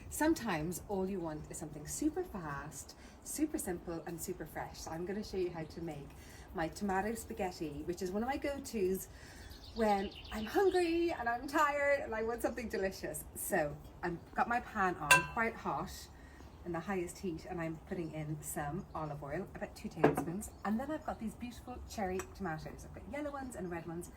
sometimes all you want is something super fast, super simple and super fresh. So I'm going to show you how to make my tomato spaghetti, which is one of my go-tos when I'm hungry and I'm tired and I want something delicious. So I've got my pan on quite hot in the highest heat, and I'm putting in some olive oil, about 2 tablespoons. And then I've got these beautiful cherry tomatoes. I've got yellow ones and red ones.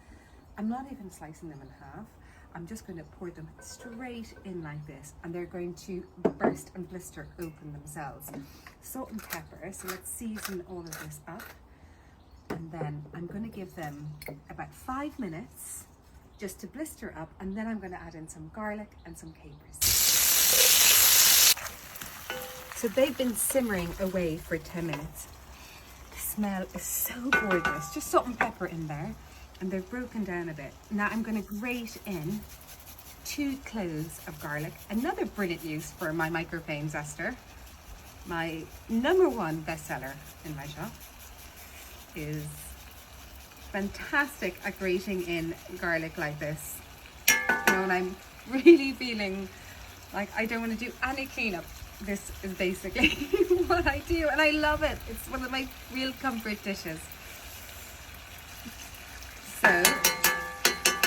I'm not even slicing them in half. I'm just going to pour them straight in like this, and they're going to burst and blister open themselves. Salt and pepper, so let's season all of this up. And then I'm going to give them about 5 minutes just to blister up, and then I'm going to add in some garlic and some capers. So they've been simmering away for 10 minutes. The smell is so gorgeous. Just salt and pepper in there, and they've broken down a bit. Now I'm going to grate in 2 cloves of garlic. Another brilliant use for my microplane zester. My #1 bestseller in my shop is fantastic at grating in garlic like this. You know, when I'm really feeling like I don't want to do any cleanup, this is basically what I do, and I love it. It's one of my real comfort dishes. So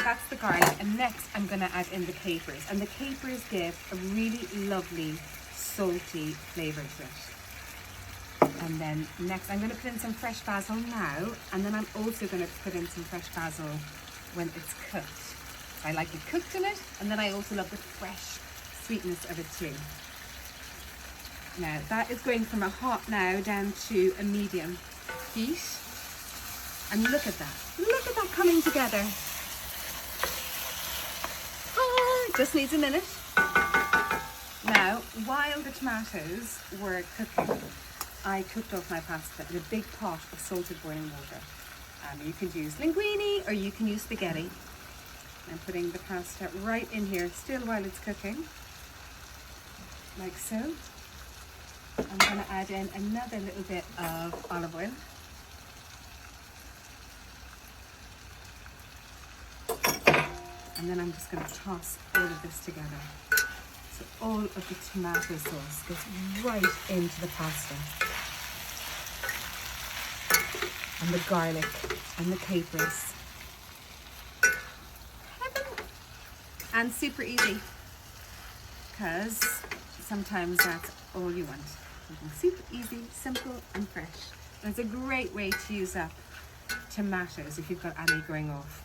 that's the garlic, and next I'm going to add in the capers, and the capers give a really lovely salty flavour to it. And then next I'm going to put in some fresh basil now, and then I'm also going to put in some fresh basil when it's cooked. I like it cooked in it, and then I also love the fresh sweetness of it too. Now that is going from a hot now down to a medium heat, and look at that coming together. Just needs a minute. Now, while the tomatoes were cooking, I cooked off my pasta in a big pot of salted boiling water. You can use linguine or you can use spaghetti. I'm putting the pasta right in here still while it's cooking, like so. I'm going to add in another little bit of olive oil. And then I'm just going to toss all of this together. So all of the tomato sauce goes right into the pasta. And the garlic and the capers. Heaven! And super easy, because sometimes that's all you want. Something super easy, simple and fresh. And it's a great way to use up tomatoes if you've got any going off.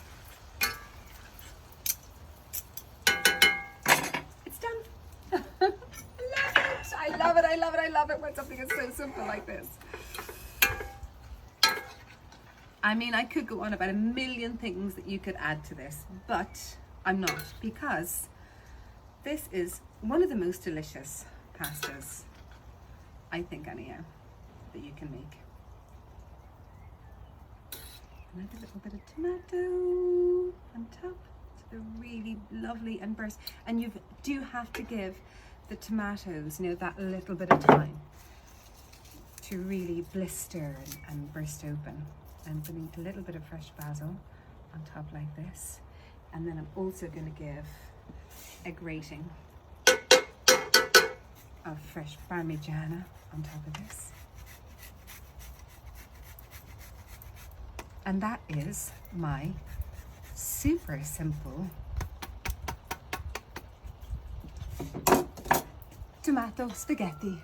It's done. I love it. I love it. I love it when something is so simple like this. I mean, I could go on about a million things that you could add to this, but I'm not, because this is one of the most delicious pastas, I think anyhow, that you can make. And add a little bit of tomato on top. They're really lovely and burst. And you do have to give the tomatoes, you know, that little bit of time to really blister and burst open. I'm putting a little bit of fresh basil on top like this. And then I'm also going to give a grating of fresh Parmesan on top of this. And that is my super simple tomato spaghetti.